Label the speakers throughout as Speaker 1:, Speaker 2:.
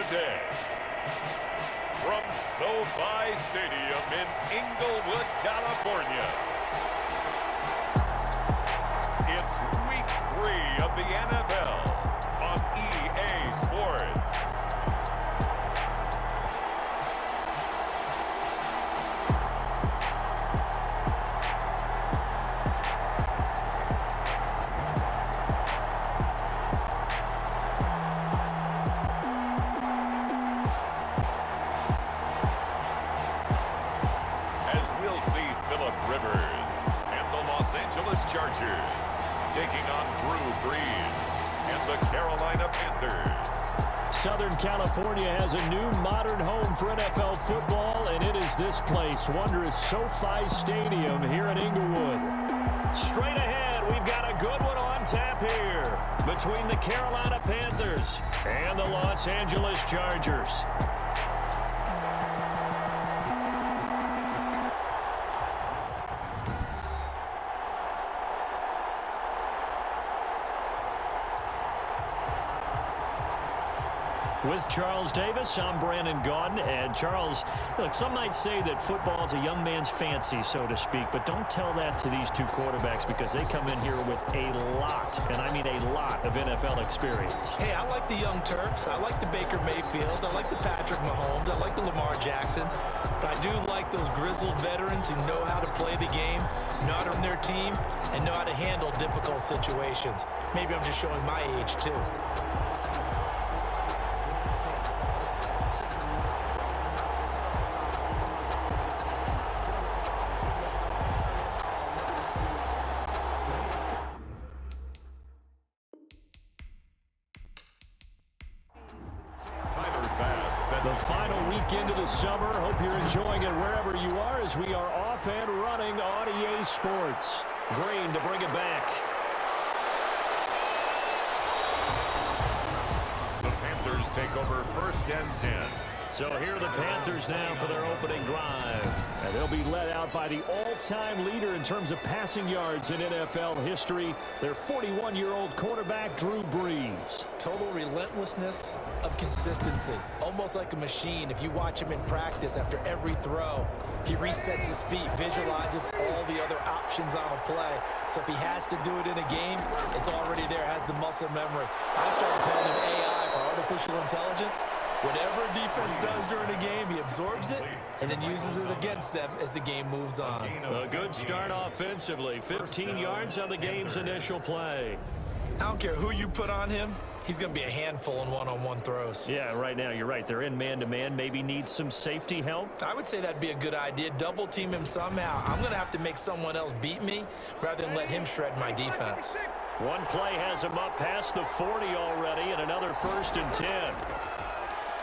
Speaker 1: today, from SoFi Stadium in Inglewood, California, it's Week 3 of the NFL on EA Sports. Phillip Rivers and the Los Angeles Chargers taking on Brees and the Carolina Panthers.
Speaker 2: Southern California has a new modern home for NFL football, and it is this place, wondrous SoFi Stadium here in Inglewood. Straight ahead, we've got a good one on tap here between the Carolina Panthers and the Los Angeles Chargers. With Charles Davis, I'm Brandon Gaudin. And Charles, look, some might say that football is a young man's fancy, so to speak, but don't tell that to these two quarterbacks because they come in here with a lot, and I mean a lot, of NFL experience.
Speaker 3: Hey, I like the young Turks. I like the Baker Mayfields. I like the Patrick Mahomes. I like the Lamar Jacksons. But I do like those grizzled veterans who know how to play the game, know how to run their team, and know how to handle difficult situations. Maybe I'm just showing my age, too.
Speaker 2: The final weekend of the summer. Hope you're enjoying it wherever you are as we are off and running on EA Sports. Green to bring it back.
Speaker 1: The Panthers take over 1st and 10.
Speaker 2: So here are the Panthers now for their opening drive. And they'll be led out by the all-time leader in terms of passing yards in NFL history, their 41-year-old quarterback, Drew Brees.
Speaker 3: Total relentlessness of consistency, almost like a machine. If you watch him in practice after every throw, he resets his feet, visualizes all the other options on a play. So if he has to do it in a game, it's already there, has the muscle memory. I started calling him AI for artificial intelligence. Whatever defense does during a game, he absorbs it and then uses it against them as the game moves on.
Speaker 2: A good start offensively. 15 yards on the game's initial play.
Speaker 3: I don't care who you put on him. He's going to be a handful in one-on-one throws.
Speaker 2: Yeah, right now, you're right. They're in man-to-man. Maybe need some safety help.
Speaker 3: I would say that'd be a good idea. Double team him somehow. I'm going to have to make someone else beat me rather than let him shred my defense.
Speaker 2: One play has him up past the 40 already, and another 1st and 10.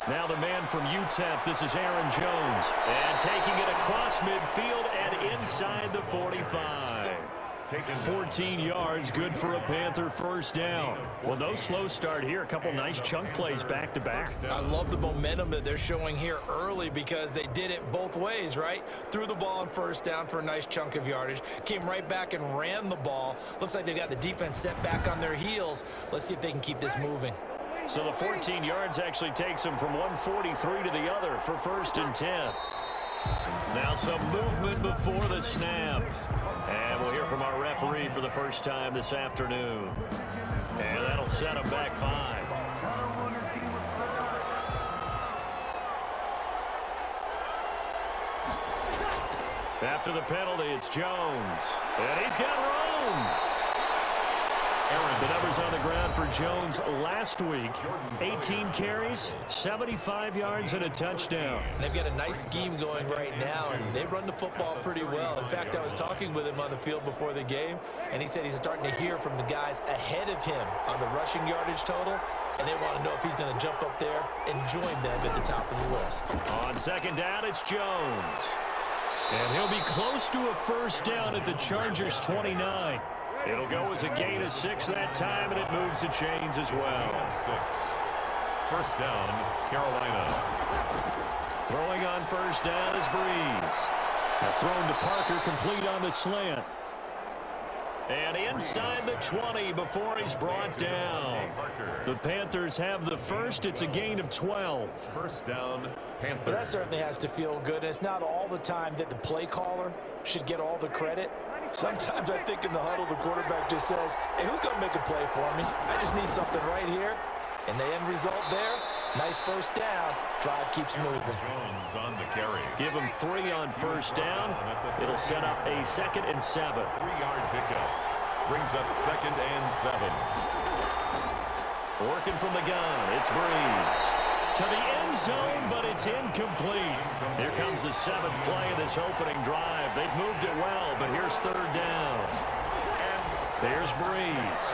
Speaker 2: Now the man from UTEP, this is Aaron Jones. And taking it across midfield and inside the 45. 14 yards, good for a Panther 1st down. Well, no slow start here. A couple nice chunk plays back-to-back.
Speaker 3: I love the momentum that they're showing here early because they did it both ways, right? Threw the ball on 1st down for a nice chunk of yardage. Came right back and ran the ball. Looks like they got the defense set back on their heels. Let's see if they can keep this moving.
Speaker 2: So the 14 yards actually takes them from 143 to the other for 1st and 10. Now some movement before the snap. And we'll hear from our referee for the first time this afternoon. And that'll set them back 5. After the penalty, it's Jones. And he's got room. The numbers on the ground for Jones last week. 18 carries, 75 yards, and a touchdown.
Speaker 3: They've got a nice scheme going right now, and they run the football pretty well. In fact, I was talking with him on the field before the game, and he said he's starting to hear from the guys ahead of him on the rushing yardage total, and they want to know if he's going to jump up there and join them at the top of the list.
Speaker 2: On 2nd down, it's Jones. And he'll be close to a 1st down at the Chargers' 29. It'll go as a gain of 6 that time, and it moves the chains as well.
Speaker 1: 1st down, Carolina.
Speaker 2: Throwing on 1st down is Brees. Now thrown to Parker, complete on the slant. And inside the 20 before he's brought down. The Panthers have the first. It's a gain of 12.
Speaker 1: First down, Panthers.
Speaker 3: Well, that certainly has to feel good. It's not all the time that the play caller should get all the credit. Sometimes I think in the huddle, the quarterback just says, hey, who's going to make a play for me? I just need something right here. And the end result there, nice first down. Drive keeps moving.
Speaker 1: Jones on the carry.
Speaker 2: Give him 3 on first down. It'll set up a 2nd and 7.
Speaker 1: 3-yard pickup. Brings up 2nd and 7.
Speaker 2: Working from the gun, it's Brees. To the end zone, but it's incomplete. Here comes the 7th play of this opening drive. They've moved it well, but here's 3rd down. There's Brees.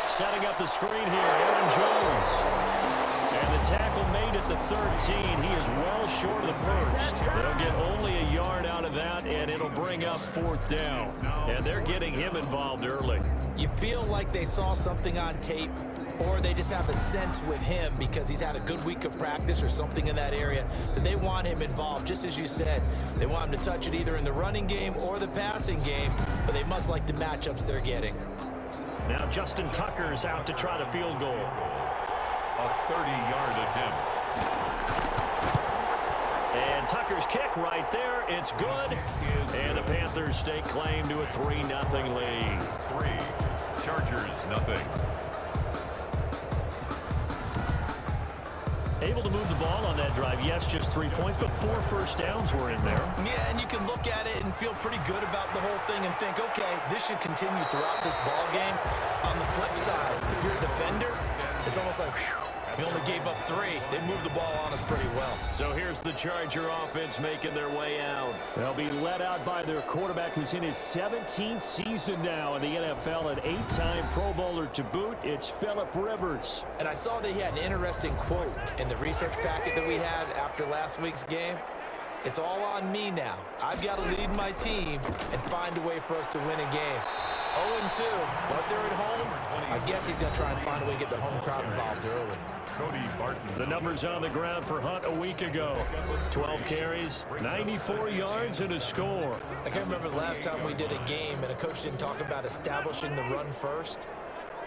Speaker 2: Setting up the screen here, Aaron Jones. And the tackle made at the 13. He is well short of the first. They'll get only a yard out of that, and it'll bring up 4th down. And they're getting him involved early.
Speaker 3: You feel like they saw something on tape, or they just have a sense with him because he's had a good week of practice or something in that area that they want him involved. Just as you said, they want him to touch it either in the running game or the passing game, but they must like the matchups they're getting.
Speaker 2: Now Justin Tucker's out to try the field goal.
Speaker 1: A 30-yard attempt.
Speaker 2: And Tucker's kick right there. It's good. And the Panthers stake claim to a 3-0 lead.
Speaker 1: 3. Chargers, nothing.
Speaker 2: Able to move the ball on that drive. Yes, just 3 points, but 4 first downs were in there.
Speaker 3: Yeah, and you can look at it and feel pretty good about the whole thing and think, okay, this should continue throughout this ball game. On the flip side, if you're a defender, it's almost like, whew, we only gave up 3. They moved the ball on us pretty well.
Speaker 2: So here's the Charger offense making their way out. They'll be led out by their quarterback who's in his 17th season now in the NFL, an 8-time Pro Bowler to boot. It's Phillip Rivers.
Speaker 3: And I saw that he had an interesting quote in the research packet that we had after last week's game. It's all on me now. I've got to lead my team and find a way for us to win a game. 0-2, but they're at home. I guess he's going to try and find a way to get the home crowd involved early.
Speaker 1: Cody Barton.
Speaker 2: The numbers on the ground for Hunt a week ago. 12 carries, 94 yards, and a score.
Speaker 3: I can't remember the last time we did a game and a coach didn't talk about establishing the run first.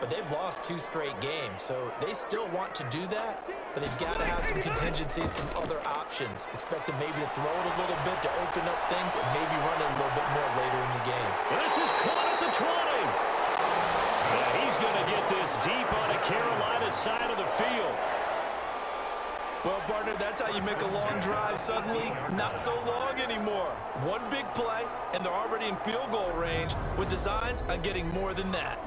Speaker 3: But they've lost 2 straight games, so they still want to do that, but they've got to have some contingencies, some other options. Expect them maybe to throw it a little bit to open up things and maybe run it a little bit more later in the game.
Speaker 2: This is caught at the 20. And he's going to get this deep on the Carolina side of the field.
Speaker 3: Well, partner, that's how you make a long drive suddenly not so long anymore. One big play, and they're already in field goal range with designs on getting more than that.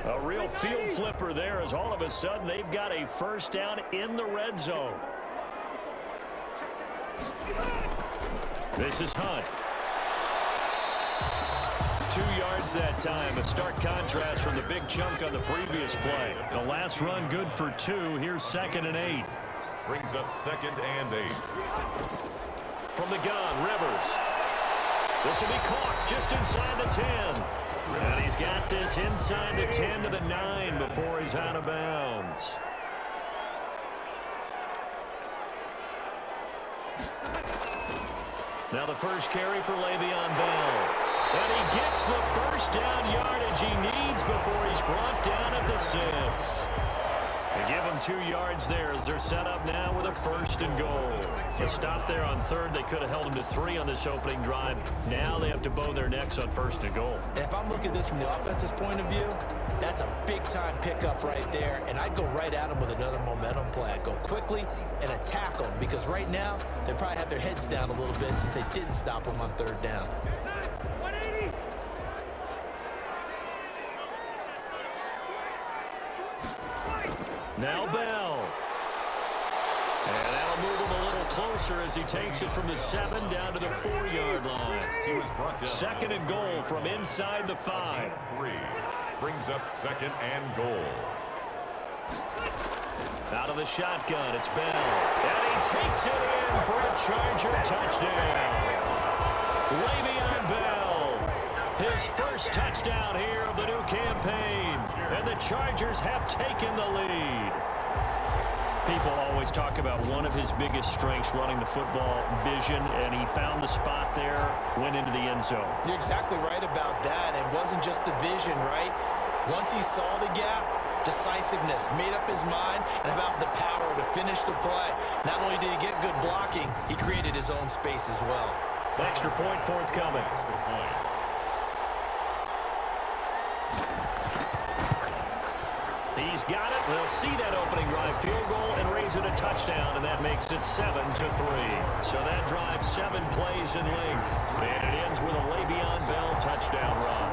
Speaker 2: A real field flipper there as all of a sudden they've got a first down in the red zone. This is Hunt. 2 yards that time. A stark contrast from the big chunk on the previous play. The last run good for 2. Here's 2nd and 8.
Speaker 1: Brings up 2nd and 8.
Speaker 2: From the gun, Rivers. This will be caught just inside the 10. And he's got this inside the 10 to the 9 before he's out of bounds. Now the first carry for Le'Veon Bell. And he gets the first down yardage he needs before he's brought down at the 6. They give him 2 yards there as they're set up now with a 1st and goal. A stop there on 3rd. They could have held him to 3 on this opening drive. Now they have to bow their necks on 1st and goal.
Speaker 3: And if I'm looking at this from the offense's point of view, that's a big-time pickup right there. And I'd go right at him with another momentum play. I'd go quickly and attack them because right now they probably have their heads down a little bit since they didn't stop them on 3rd down.
Speaker 2: Now Bell. And that'll move him a little closer as he takes it from the 7 down to the 4-yard line.
Speaker 1: He was brought down.
Speaker 2: 2nd and goal from inside the 5.
Speaker 1: 3. Brings up 2nd and goal.
Speaker 2: Out of the shotgun, it's Bell. And he takes it in for a Charger touchdown. Le'Veon Bell His first touchdown here of the new campaign. And the Chargers have taken the lead. People always talk about one of his biggest strengths, running the football, vision, and he found the spot there, went into the end zone.
Speaker 3: You're exactly right about that. It wasn't just the vision, right? Once he saw the gap, decisiveness, made up his mind, and about the power to finish the play. Not only did he get good blocking, he created his own space as well.
Speaker 2: Extra point forthcoming. He's got it. They'll see that opening drive field goal and raise it a touchdown, and that makes it 7-3. So that drive 7 plays in length, and it ends with a Le'Veon Bell touchdown run.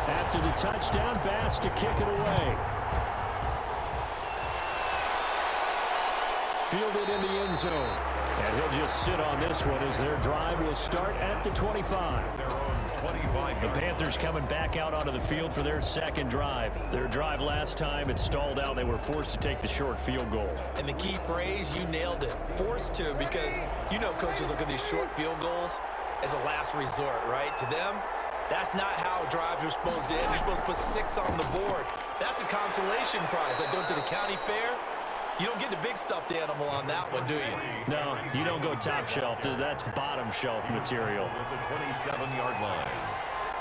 Speaker 2: After the touchdown, Bass to kick it away. Fielded in the end zone. And he'll just sit on this one as their drive will start at the 25. The Panthers coming back out onto the field for their second drive. Their drive last time, it stalled out. They were forced to take the short field goal.
Speaker 3: And the key phrase, you nailed it. Forced to, because you know coaches look at these short field goals as a last resort, right? To them, that's not how drives are supposed to end. You're supposed to put 6 on the board. That's a consolation prize. Like going to the county fair, you don't get the big stuffed animal on that one, do you?
Speaker 2: No, you don't go top shelf. That's bottom shelf material.
Speaker 1: At the 27-yard line.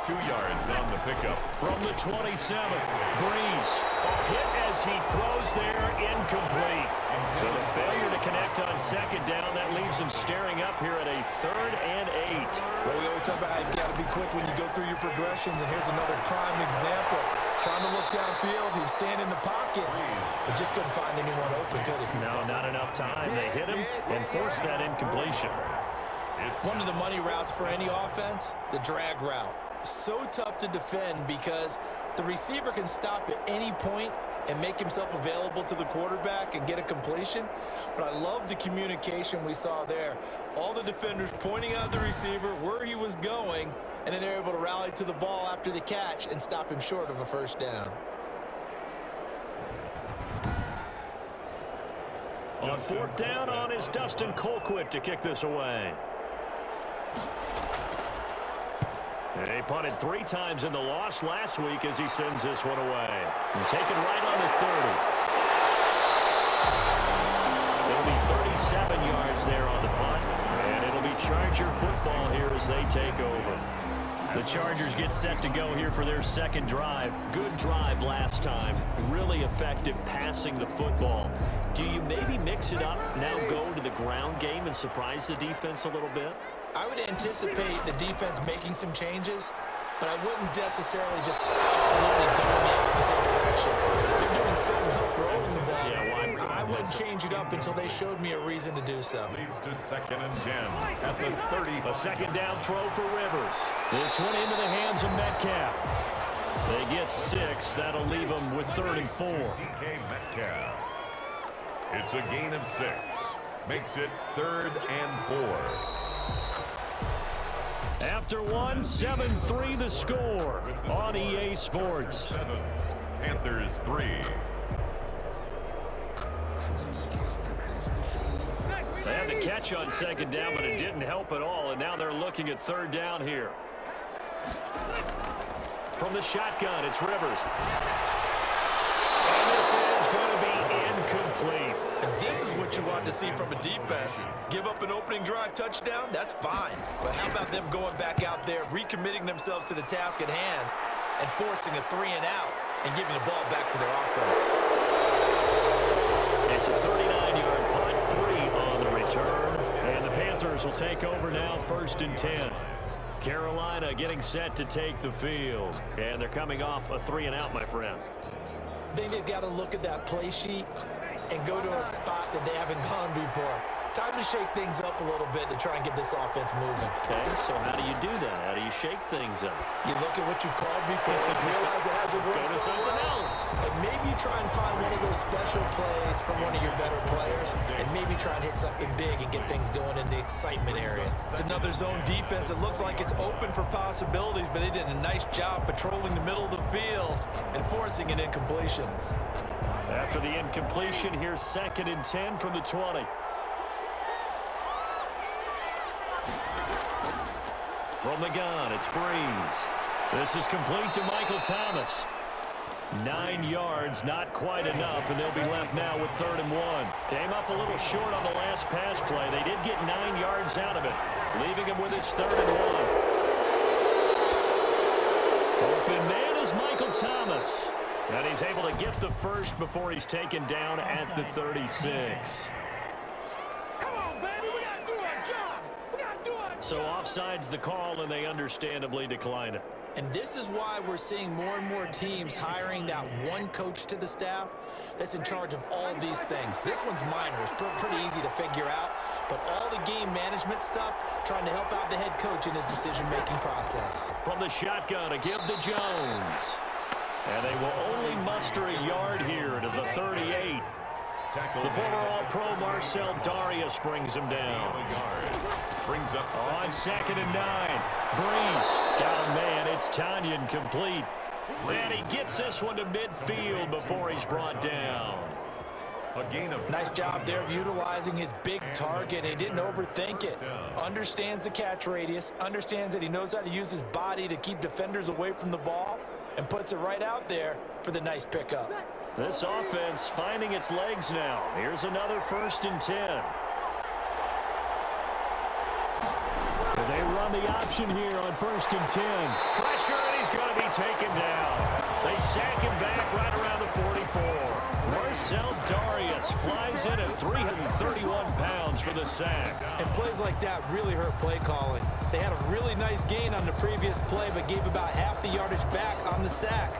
Speaker 1: 2 yards on the pickup.
Speaker 2: From the 27, Brees. Hit as he throws there, incomplete. So the failure to connect on second down, that leaves him staring up here at a 3rd and 8.
Speaker 3: Well, we always talk about how you've got to be quick when you go through your progressions, and here's another prime example. Trying to look downfield, he was standing in the pocket, but just couldn't find anyone open, could he?
Speaker 2: No, not enough time. They hit him and forced that incompletion.
Speaker 3: One of the money routes for any offense, the drag route. So tough to defend because the receiver can stop at any point and make himself available to the quarterback and get a completion. But I love the communication we saw there. All the defenders pointing out the receiver where he was going, and then they're able to rally to the ball after the catch and stop him short of a first down.
Speaker 2: On 4th down on is Dustin Colquitt to kick this away. They punted 3 times in the loss last week as he sends this one away. And taken right on the 30. It'll be 37 yards there on the punt. And it'll be Charger football here as they take over. The Chargers get set to go here for their second drive. Good drive last time. Really effective passing the football. Do you maybe mix it up, now go to the ground game and surprise the defense a little bit?
Speaker 3: I would anticipate the defense making some changes, but I wouldn't necessarily just absolutely go in the opposite direction. They're doing so well throwing the ball.
Speaker 2: Yeah,
Speaker 3: I wouldn't change it up until they showed me a reason to do so.
Speaker 1: Leads to 2nd and 10 at the 30.
Speaker 2: A second down throw for Rivers. This one into the hands of Metcalf. They get 6. That'll leave them with 3rd and 4.
Speaker 1: DK Metcalf. It's a gain of 6. Makes it 3rd and 4.
Speaker 2: After one, 7-3 the score on EA Sports.
Speaker 1: 7. Panthers 3.
Speaker 2: They had the catch on second down, but it didn't help at all, and now they're looking at 3rd down here. From the shotgun, it's Rivers. And this is going to be incomplete.
Speaker 3: And this is what you want to see from a defense. Give up an opening drive touchdown, that's fine. But how about them going back out there, recommitting themselves to the task at hand, and forcing a 3 and out, and giving the ball back to their offense.
Speaker 2: It's a 39-yard punt, 3 on the return. And the Panthers will take over now, 1st and 10. Carolina getting set to take the field. And they're coming off a 3 and out, my friend.
Speaker 3: I think they've got to look at that play sheet and go to a spot that they haven't gone before. Time to shake things up a little bit to try and get this offense moving.
Speaker 2: Okay, so how do you do that? How do you shake things up?
Speaker 3: You look at what you called before and realize it hasn't worked.
Speaker 2: Go to something else.
Speaker 3: And maybe you try and find one of those special plays from one of your better players, and maybe try and hit something big and get things going in the excitement area. It's another zone defense. It looks like it's open for possibilities, but they did a nice job patrolling the middle of the field and forcing an incompletion.
Speaker 2: After the incompletion, here's 2nd and 10 from the 20. From the gun, it's Brees. This is complete to Michael Thomas. 9 yards, not quite enough, and they'll be left now with 3rd and 1. Came up a little short on the last pass play. They did get 9 yards out of it, leaving him with his 3rd and 1. Open man is Michael Thomas. And he's able to get the first before he's taken down at the 36.
Speaker 4: Come on, baby, we gotta do our job. We gotta do our job.
Speaker 2: So offsides the call, and they understandably decline it.
Speaker 3: And this is why we're seeing more and more teams hiring that one coach to the staff that's in charge of all these things. This one's minor. It's pretty easy to figure out. But all the game management stuff, trying to help out the head coach in his decision-making process.
Speaker 2: From the shotgun, a give to Jones. And they will only muster a yard here to the 38. The former All-Pro Marcel Darius brings him down.
Speaker 1: Brings up
Speaker 2: on 2nd and 9. Brees got a man. It's Tanyan complete. And he gets this one to midfield before he's brought down.
Speaker 1: a gain of...
Speaker 3: Nice job there of utilizing his big target. He didn't overthink it. Understands the catch radius. Understands that he knows how to use his body to keep defenders away from the ball. And puts it right out there for the nice pickup.
Speaker 2: This offense finding its legs now. Here's another 1st and 10. They run the option here on 1st and 10. Pressure, and he's going to be taken down. They sack him back right around the 44. Marcel Darius flies in at 331 pounds for the sack.
Speaker 3: And plays like that really hurt play calling. They had a really nice gain on the previous play, but gave about half the yardage back on the sack.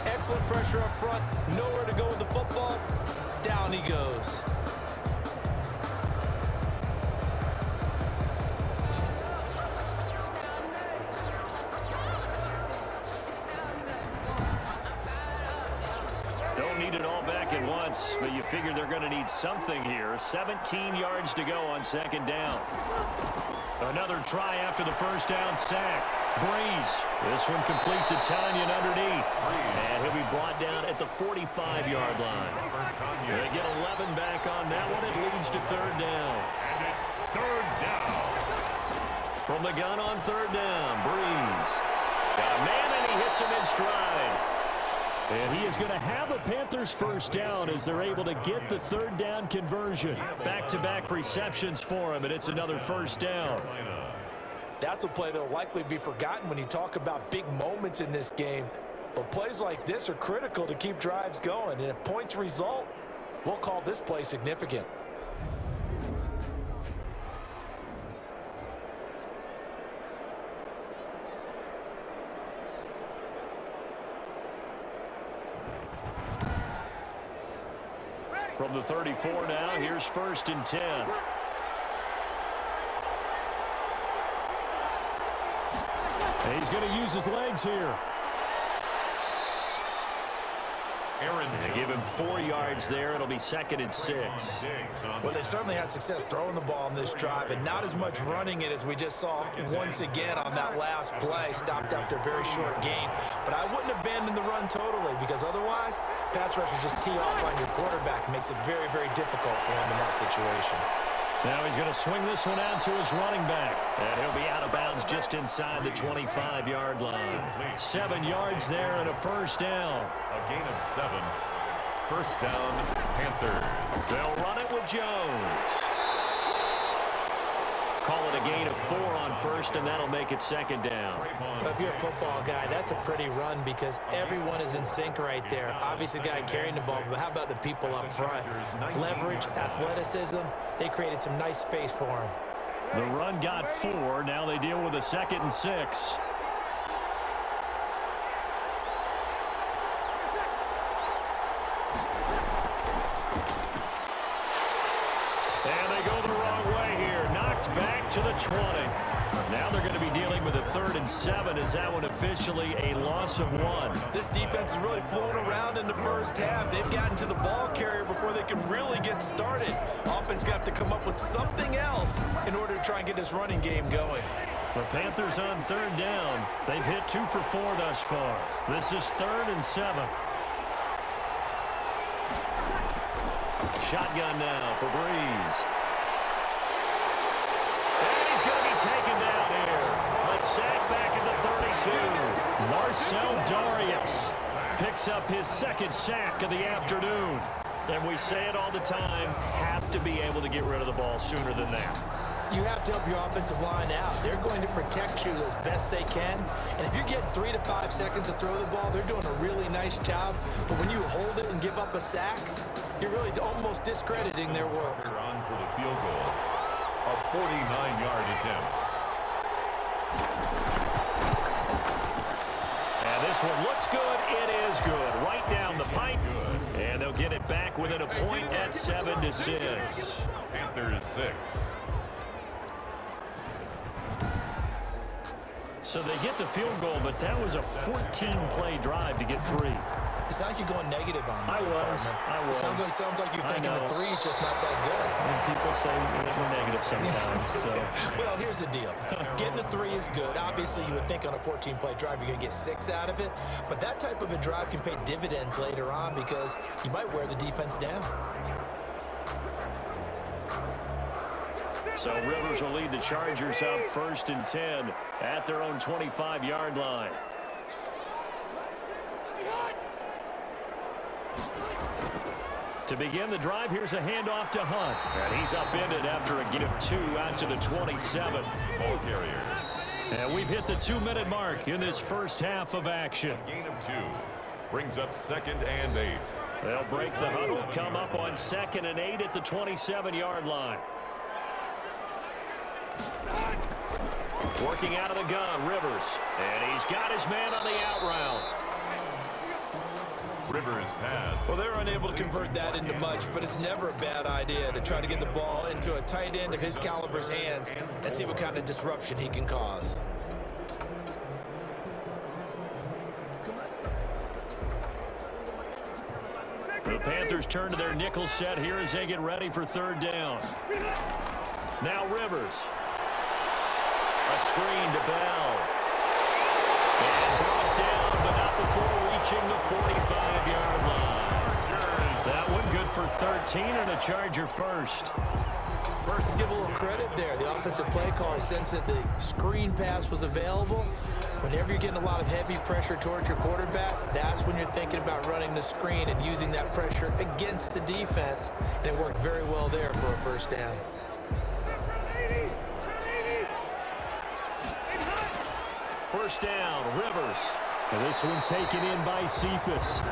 Speaker 3: Excellent pressure up front. Nowhere to go with the football. Down he goes.
Speaker 2: Don't need it all back at once, but you figure they're going to need something here. 17 yards to go on 2nd down. Another try after the 1st down sack. Brees. This one complete to Tanyan underneath. And he'll be brought down at the 45-yard line. They get 11 back on that one. It leads to 3rd down.
Speaker 1: And it's 3rd down.
Speaker 2: From the gun on 3rd down, Brees. Got a man, and he hits him in stride. And he is going to have a Panthers 1st down as they're able to get the 3rd down conversion. Back-to-back receptions for him, and it's another 1st down.
Speaker 3: That's a play that will likely be forgotten when you talk about big moments in this game. But plays like this are critical to keep drives going. And if points result, we'll call this play significant.
Speaker 2: From the 34 now, here's 1st and 10. And he's going to use his legs here. They give him 4 yards there. It'll be 2nd and 6.
Speaker 3: Well, they certainly had success throwing the ball on this drive, and not as much running it as we just saw once again on that last play. Stopped after a very short gain. But I wouldn't abandon the run totally, because otherwise, pass rushers just tee off on your quarterback. Makes it very, very difficult for him in that situation.
Speaker 2: Now he's going to swing this one out to his running back. And he'll be out of bounds just inside the 25-yard line. 7 yards there and a 1st down.
Speaker 1: A gain of 7. 1st down, Panthers.
Speaker 2: They'll run it with Jones. Call it a gain of 4 on 1st, and that'll make it 2nd down.
Speaker 3: If you're a football guy, that's a pretty run because everyone is in sync right there. Obviously, the guy carrying the ball, but how about the people up front? Leverage, athleticism, they created some nice space for him.
Speaker 2: The run got 4. Now they deal with a 2nd and 6. And they go the wrong way here. Knocked back to the 20. Now they're going to be dealing with a 3rd and 7. Is that one officially a loss of 1?
Speaker 3: This defense is really flown around in the 1st half. They've gotten to the ball carrier before they can really get started. Offense going to have to come up with something else in order to try and get this running game going.
Speaker 2: The Panthers on 3rd down. They've hit 2 for 4 thus far. This is 3rd and 7. Shotgun now for Brees. And he's going to be taken down here. A sack Marcel Darius picks up his second sack of the afternoon. And we say it all the time, have to be able to get rid of the ball sooner than that.
Speaker 3: You have to help your offensive line out. They're going to protect you as best they can. And if you're getting 3 to 5 seconds to throw the ball, they're doing a really nice job. But when you hold it and give up a sack, you're really almost discrediting their work.
Speaker 1: They're on for the field goal. A 49-yard attempt.
Speaker 2: And this one looks good. It is good. Right down the pipe. And they'll get it back within a point at 7-6.
Speaker 1: Panthers 6.
Speaker 2: So they get the field goal, but that was a 14-play drive to get 3.
Speaker 3: It's not like you're going negative on me.
Speaker 2: I was.
Speaker 3: Sounds like you're thinking the 3 is just not that good.
Speaker 2: And people say we're negative sometimes. So.
Speaker 3: Well, here's the deal. Getting the 3 is good. Obviously, you would think on a 14-play drive you're going to get 6 out of it. But that type of a drive can pay dividends later on because you might wear the defense down.
Speaker 2: So Rivers will lead the Chargers up 1st and 10 at their own 25-yard line. To begin the drive, here's a handoff to Hunt. And he's upended after a gain of 2 out to the 27.
Speaker 1: Ball carrier.
Speaker 2: And we've hit the 2-minute mark in this first half of action.
Speaker 1: Gain of 2. Brings up 2nd and 8.
Speaker 2: They'll break the huddle, come up on 2nd and 8 at the 27-yard line. Working out of the gun, Rivers. And he's got his man on the out route.
Speaker 1: Rivers pass.
Speaker 3: Well, they're unable to convert that into much, but it's never a bad idea to try to get the ball into a tight end of his caliber's hands and see what kind of disruption he can cause.
Speaker 2: The Panthers turn to their nickel set here as they get ready for 3rd down. Now Rivers. A screen to Bell. And brought down, but not before reaching the 45-yard line. That one good for 13 and a Charger first.
Speaker 3: Let's give a little credit there. The offensive play caller sensed that the screen pass was available. Whenever you're getting a lot of heavy pressure towards your quarterback, that's when you're thinking about running the screen and using that pressure against the defense. And it worked very well there for a 1st down.
Speaker 2: First down, Rivers. And this one taken in by Cephas.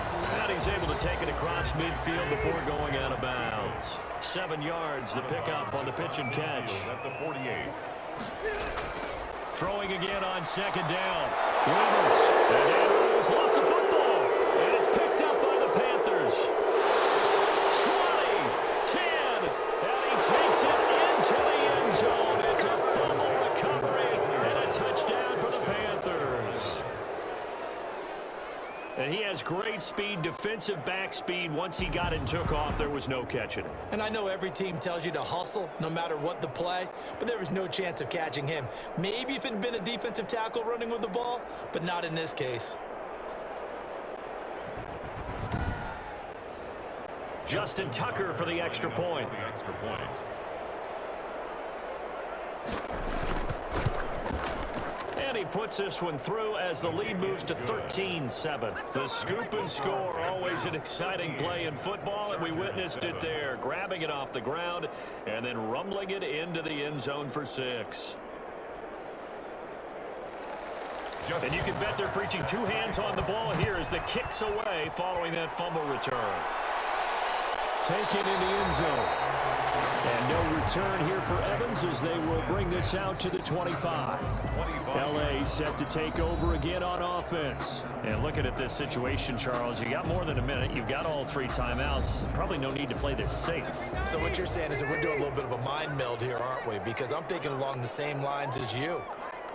Speaker 2: And he's able to take it across midfield before going out of bounds. 7 yards, the pickup on the pitch and catch.
Speaker 1: At the 48.
Speaker 2: Throwing again on 2nd down. Rivers. And Andrews lost the football. And it's picked up by the Panthers. 20, 10, and he takes it into the end zone. It's a fumble recovery and a touchdown for the Panthers. And he has great speed, defensive back speed. Once he got it and took off, there was no catching it.
Speaker 3: And I know every team tells you to hustle no matter what the play, but there was no chance of catching him. Maybe if it had been a defensive tackle running with the ball, but not in this case.
Speaker 2: Justin Tucker for the extra point.
Speaker 1: The extra point.
Speaker 2: And he puts this one through as the lead moves to 13-7. The scoop and score, always an exciting play in football, and we witnessed it there, grabbing it off the ground and then rumbling it into the end zone for 6. And you can bet they're preaching 2 hands on the ball here as the kick's away following that fumble return. Taken in the end zone. And no return here for Evans as they will bring this out to the 25. L.A. set to take over again on offense. And looking at this situation, Charles, you got more than a minute. You've got all 3 timeouts. Probably no need to play this safe.
Speaker 3: So what you're saying is that we're doing a little bit of a mind meld here, aren't we? Because I'm thinking along the same lines as you.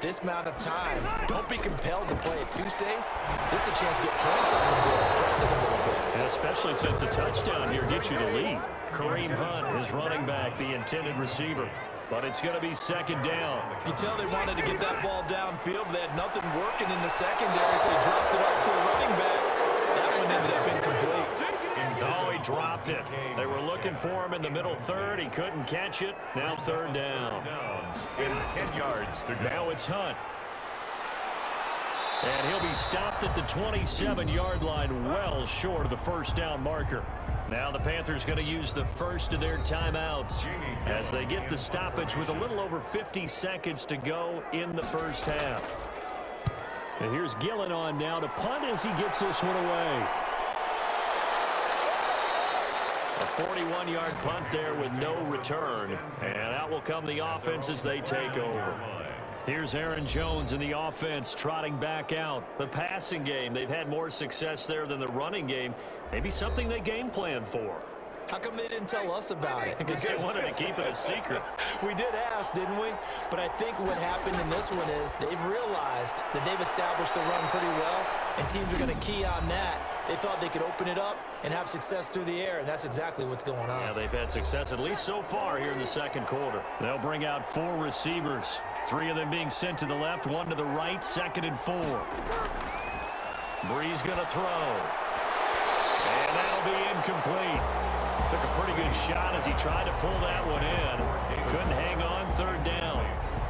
Speaker 3: This amount of time, don't be compelled to play it too safe. This is a chance to get points on the board, press it a little bit.
Speaker 2: And especially since a touchdown here gets you the lead. Kareem Hunt is running back, the intended receiver. But it's going to be 2nd down.
Speaker 3: You can tell they wanted to get that ball downfield, but they had nothing working in the secondary, so they dropped it off to the running back. That one ended up incomplete.
Speaker 2: Oh, he dropped it. They were looking for him in the middle 3rd. He couldn't catch it. Now 3rd down.
Speaker 1: And 10 yards to go.
Speaker 2: Now it's Hunt. And he'll be stopped at the 27-yard line, well short of the first down marker. Now the Panthers going to use the first of their timeouts as they get the stoppage with a little over 50 seconds to go in the first half. And here's Gillen on now to punt as he gets this one away. A 41-yard punt there with no return. And out will come the offense as they take over. Here's Aaron Jones in the offense trotting back out. The passing game, they've had more success there than the running game. Maybe something they game plan for.
Speaker 3: How come they didn't tell us about it?
Speaker 2: Because they wanted to keep it a secret.
Speaker 3: We did ask, didn't we? But I think what happened in this one is they've realized that they've established the run pretty well, and teams are going to key on that. They thought they could open it up and have success through the air, and that's exactly what's going on.
Speaker 2: Yeah, they've had success at least so far here in the second quarter. They'll bring out 4 receivers, 3 of them being sent to the left, 1 to the right, 2nd and 4. Brees going to throw. And that'll be incomplete. Took a pretty good shot as he tried to pull that one in. He couldn't hang on, 3rd down.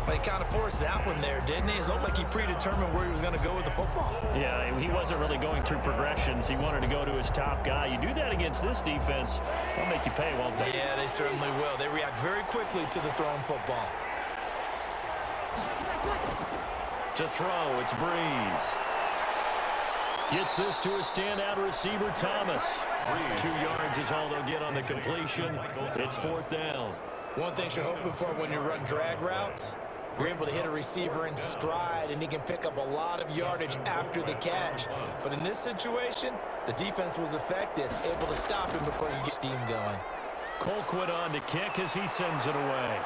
Speaker 3: But he kind of forced that one there, didn't he? It's almost like he predetermined where he was going to go with the football.
Speaker 2: Yeah, he wasn't really going through progressions. He wanted to go to his top guy. You do that against this defense, they'll make you pay, won't they?
Speaker 3: Yeah, they certainly will. They react very quickly to the thrown football.
Speaker 2: To throw, it's Brees. Gets this to a standout receiver, Thomas. 2 yards is all they'll get on the completion. It's 4th down.
Speaker 3: One thing you're hoping for when you run drag routes, you're able to hit a receiver in stride, and he can pick up a lot of yardage after the catch. But in this situation, the defense was effective, able to stop him before you get steam going.
Speaker 2: Colquitt on to kick as he sends it away.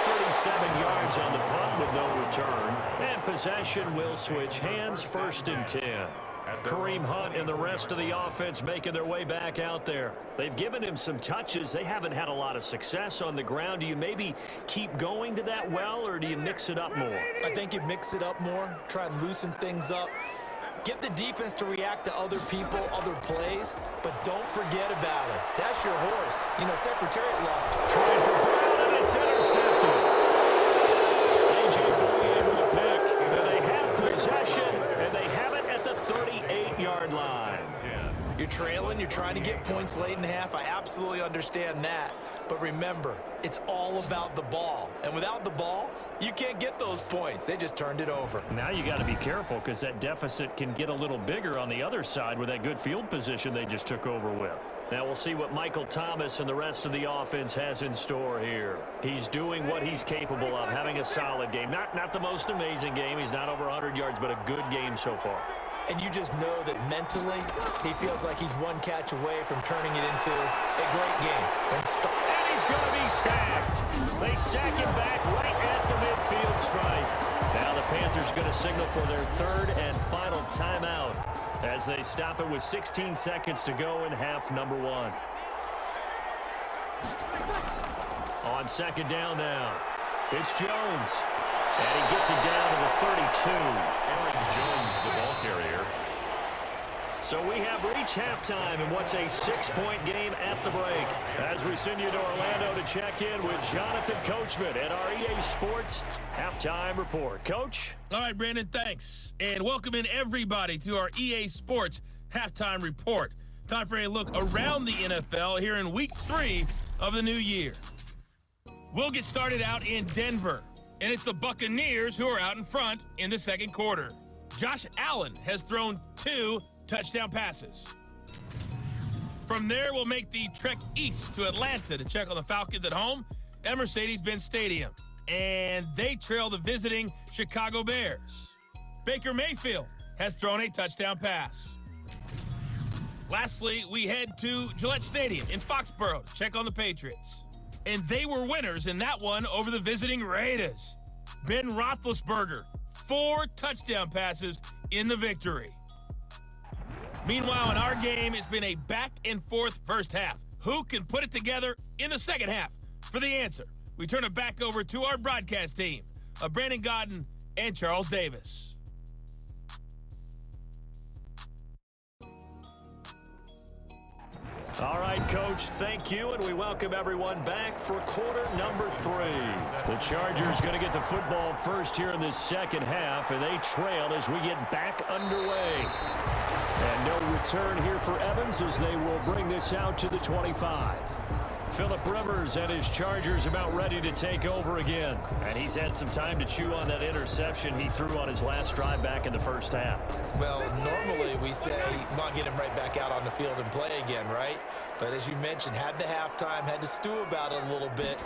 Speaker 2: 37 yards on the punt with no return. And possession will switch hands, 1st and 10. Kareem Hunt and the rest of the offense making their way back out there. They've given him some touches. They haven't had a lot of success on the ground. Do you maybe keep going to that well, or do you mix it up more?
Speaker 3: I think you mix it up more, try and loosen things up. Get the defense to react to other people, other plays, but don't forget about it. That's your horse. You know, Secretariat lost.
Speaker 2: Trying for Brown, and it's intercepted. A.J. Bouye with a pick. And they have possession, and they have it at the 38-yard line.
Speaker 3: You're trailing, you're trying to get points late in half. I absolutely understand that. But remember, it's all about the ball. And without the ball, you can't get those points. They just turned it over.
Speaker 2: Now you got to be careful because that deficit can get a little bigger on the other side with that good field position they just took over with. Now we'll see what Michael Thomas and the rest of the offense has in store here. He's doing what he's capable of, having a solid game. Not the most amazing game. He's not over 100 yards, but a good game so far.
Speaker 3: And you just know that mentally, he feels like he's one catch away from turning it into a great game. And
Speaker 2: he's going to be sacked. They sack him back right at the midfield stripe. Now the Panthers going to signal for their 3rd and final timeout as they stop it with 16 seconds to go in half number 1. On 2nd down now, it's Jones. And he gets it down to the 32.
Speaker 1: Aaron Jones, the ball carrier.
Speaker 2: So we have reached halftime in what's a 6-point game at the break. As we send you to Orlando to check in with Jonathan Coachman at our EA Sports Halftime Report. Coach?
Speaker 5: All right, Brandon, thanks. And welcome in everybody to our EA Sports Halftime Report. Time for a look around the NFL here in Week 3 of the new year. We'll get started out in Denver. And it's the Buccaneers who are out in front in the 2nd quarter. Josh Allen has thrown 2 touchdown passes. From there, we'll make the trek east to Atlanta to check on the Falcons at home at Mercedes-Benz Stadium. And they trail the visiting Chicago Bears. Baker Mayfield has thrown a touchdown pass. Lastly, we head to Gillette Stadium in Foxborough to check on the Patriots. And they were winners in that one over the visiting Raiders. Ben Roethlisberger, 4 touchdown passes in the victory. Meanwhile, in our game, it's been a back-and-forth first half. Who can put it together in the second half? For the answer, we turn it back over to our broadcast team of Brandon Godden and Charles Davis.
Speaker 2: All right, Coach, thank you, and we welcome everyone back for quarter number 3. The Chargers going to get the football first here in this second half, and they trail as we get back underway. And no return here for Evans as they will bring this out to the 25. Phillip Rivers and his Chargers about ready to take over again. And he's had some time to chew on that interception he threw on his last drive back in the first half.
Speaker 3: Well, normally we say, come on, get him right back out on the field and play again, right? But as you mentioned, had the halftime, had to stew about it a little bit.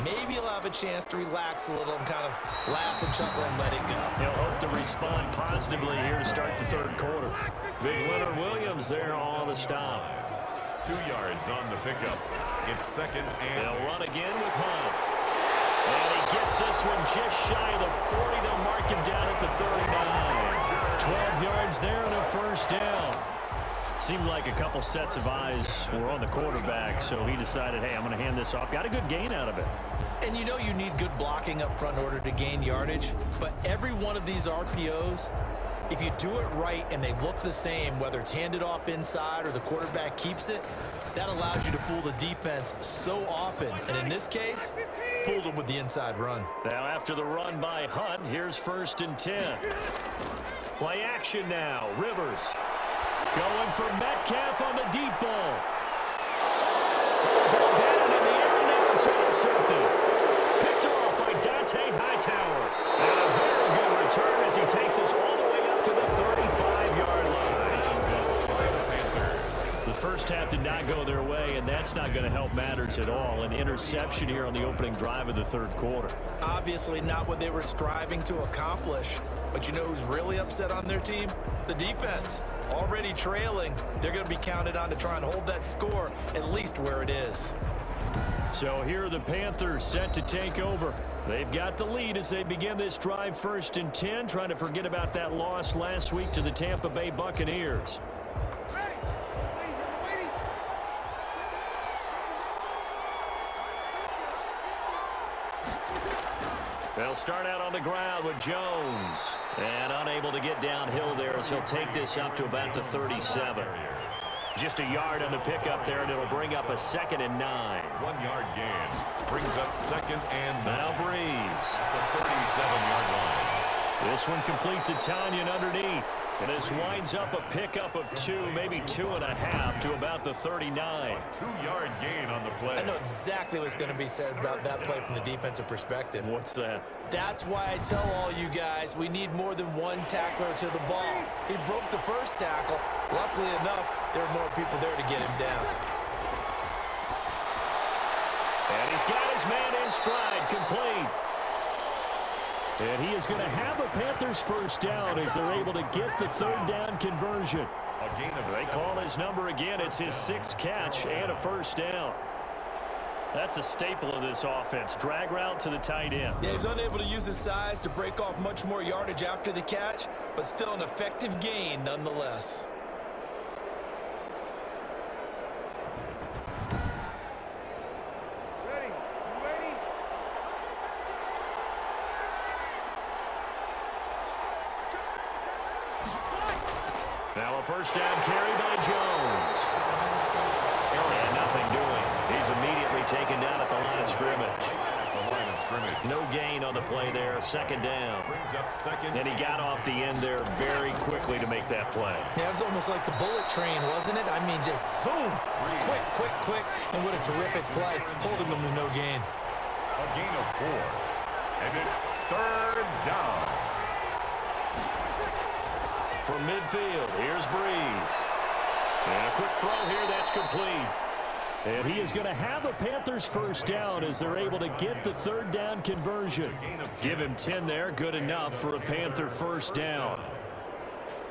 Speaker 3: Maybe he'll have a chance to relax a little and kind of laugh and chuckle and let it go.
Speaker 2: He'll hope to respond positively here to start the third quarter. Big Leonard Williams there on the stop.
Speaker 1: 2 yards on the pickup. It's second and...
Speaker 2: They'll run again with Hunt. And he gets this one just shy of the 40. They'll mark him down at the 39. 12 yards there and a first down. Seemed like a couple sets of eyes were on the quarterback, so he decided, hey, I'm going to hand this off. Got a good gain out of it.
Speaker 3: And you know you need good blocking up front in order to gain yardage, but every one of these RPOs, if you do it right and they look the same, whether it's handed off inside or the quarterback keeps it, that allows you to fool the defense so often. And in this case, fooled them with the inside run.
Speaker 2: Now after the run by Hunt, here's 1st and 10. Play action now. Rivers going for Metcalf on the deep ball. Down in the air, now it's intercepted. Picked off by Dante Hightower. And a very good return as he takes us all the way up to the 35-yard line. The first half did not go their way, and that's not going to help matters at all. An interception here on the opening drive of the third quarter.
Speaker 3: Obviously not what they were striving to accomplish. But you know who's really upset on their team? The defense. Already trailing, they're going to be counted on to try and hold that score at least where it is.
Speaker 2: So here are the Panthers set to take over. They've got the lead as they begin this drive 1st and 10, trying to forget about that loss last week to the Tampa Bay Buccaneers. They'll start out on the ground with Jones. And unable to get downhill there as he'll take this up to about the 37. Just a yard on the pickup there, and it'll bring up a 2nd and 9.
Speaker 1: 1 yard gain. Brings up 2nd and 9.
Speaker 2: Now Brees.
Speaker 1: At the 37-yard line.
Speaker 2: This one complete to Tanyan underneath. And this winds up a pickup of 2, maybe 2.5 to about the 39.
Speaker 1: A 2-yard gain on the play.
Speaker 3: I know exactly what's going to be said about that play from the defensive perspective.
Speaker 2: What's that?
Speaker 3: That's why I tell all you guys we need more than one tackler to the ball. He broke the first tackle. Luckily enough, there were more people there to get him down.
Speaker 2: And he's got his man in stride, complete. And he is going to have a Panthers first down as they're able to get the 3rd down conversion.
Speaker 1: A gain of
Speaker 2: They
Speaker 1: 7.
Speaker 2: call his number again. It's his 6th catch and a first down. That's a staple of this offense. Drag route to the tight end.
Speaker 3: Yeah, he was unable to use his size to break off much more yardage after the catch, but still an effective gain nonetheless.
Speaker 2: Now a first down carry by Jones. And nothing doing. He's immediately taken down at the line of scrimmage.
Speaker 1: The line of scrimmage.
Speaker 2: No gain on the play there. 2nd down.
Speaker 1: Brings up 2nd.
Speaker 2: And he got off the end there very quickly to make that play.
Speaker 3: Yeah, it was almost like the bullet train, wasn't it? I mean, just zoom. Quick, quick, quick. And what a terrific play, holding them to no gain.
Speaker 1: A gain of 4. And it's 3rd down.
Speaker 2: From midfield, here's Brees. And a quick throw here, that's complete. And he is going to have a Panthers first down as they're able to get the 3rd down conversion. Give him 10 there, good enough for a Panther first down.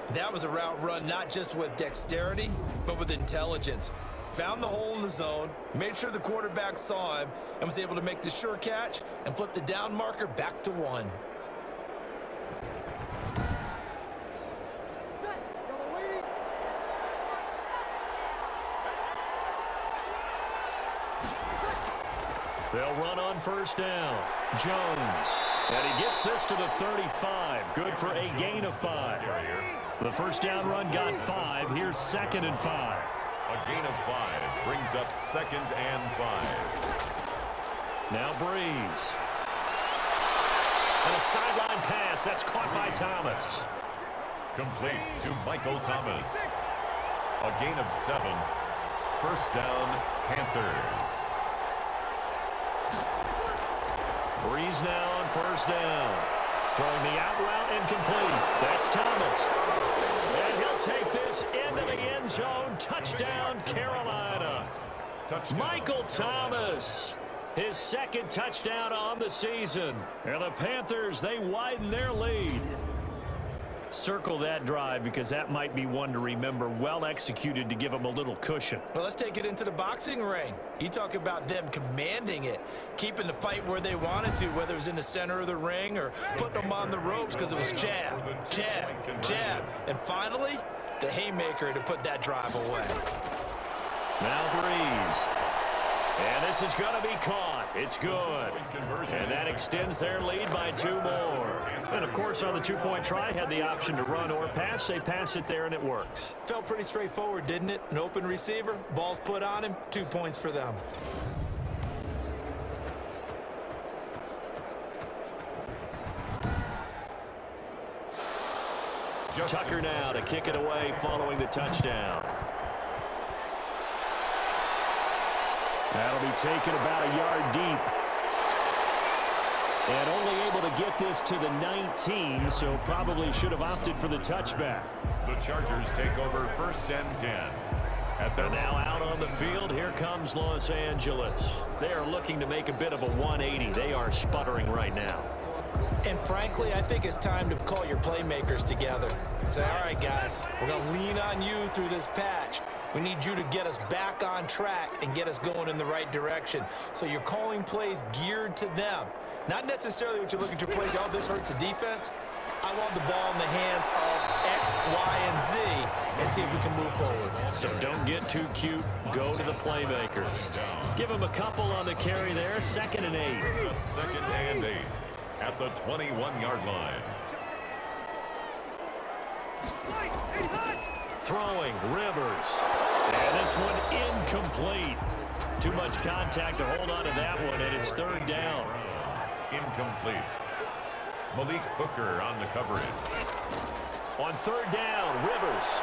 Speaker 3: That was a route run not just with dexterity, but with intelligence. Found the hole in the zone, made sure the quarterback saw him, and was able to make the sure catch and flip the down marker back to 1.
Speaker 2: They'll run on first down. Jones. And he gets this to the 35. Good for a gain of 5. The first down run got 5. Here's 2nd and 5.
Speaker 1: A gain of 5 brings up 2nd and 5.
Speaker 2: Now Brees. And a sideline pass. That's caught by Thomas.
Speaker 1: Complete to Michael Thomas. A gain of 7. First down, Panthers.
Speaker 2: Brees now on first down. Throwing the out route incomplete. That's Thomas. And he'll take this into the end zone. Touchdown, Carolina.
Speaker 1: Touchdown.
Speaker 2: Michael Thomas. His 2nd touchdown on the season. And the Panthers, they widen their lead. Circle that drive because that might be one to remember. Well executed to give them a little cushion.
Speaker 3: Well, let's take it into the boxing ring. You talk about them commanding it, keeping the fight where they wanted to, whether it was in the center of the ring or putting them on the ropes because it was jab, jab, jab. And finally, the haymaker to put that drive away.
Speaker 2: Now Brees. And this is going to be caught. It's good. And that extends their lead by 2 more. And, of course, on the 2-point try, had the option to run or pass. They pass it there, and it works.
Speaker 3: Felt pretty straightforward, didn't it? An open receiver, ball's put on him, 2 points for them.
Speaker 2: Tucker now to kick it away following the touchdown. That'll be taken about a yard deep. And only able to get this to the 19, so probably should have opted for the touchback.
Speaker 1: The Chargers take over 1st and 10.
Speaker 2: And now out on the field, here comes Los Angeles. They are looking to make a bit of a 180. They are sputtering right now.
Speaker 3: And frankly, I think it's time to call your playmakers together and say, all right, guys, we're going to lean on you through this patch. We need you to get us back on track and get us going in the right direction. So you're calling plays geared to them. Not necessarily what you look at your plays, oh, this hurts the defense. I want the ball in the hands of X, Y, and Z and see if we can move forward.
Speaker 2: So don't get too cute. Go to the playmakers. Give them a couple on the carry there. 2nd and 8.
Speaker 1: Brings up 2nd and 8 at the 21-yard line.
Speaker 2: Throwing, Rivers. And this one incomplete. Too much contact to hold on to that one, and it's 3rd down.
Speaker 1: Incomplete. Malik Hooker on the coverage.
Speaker 2: On 3rd down, Rivers.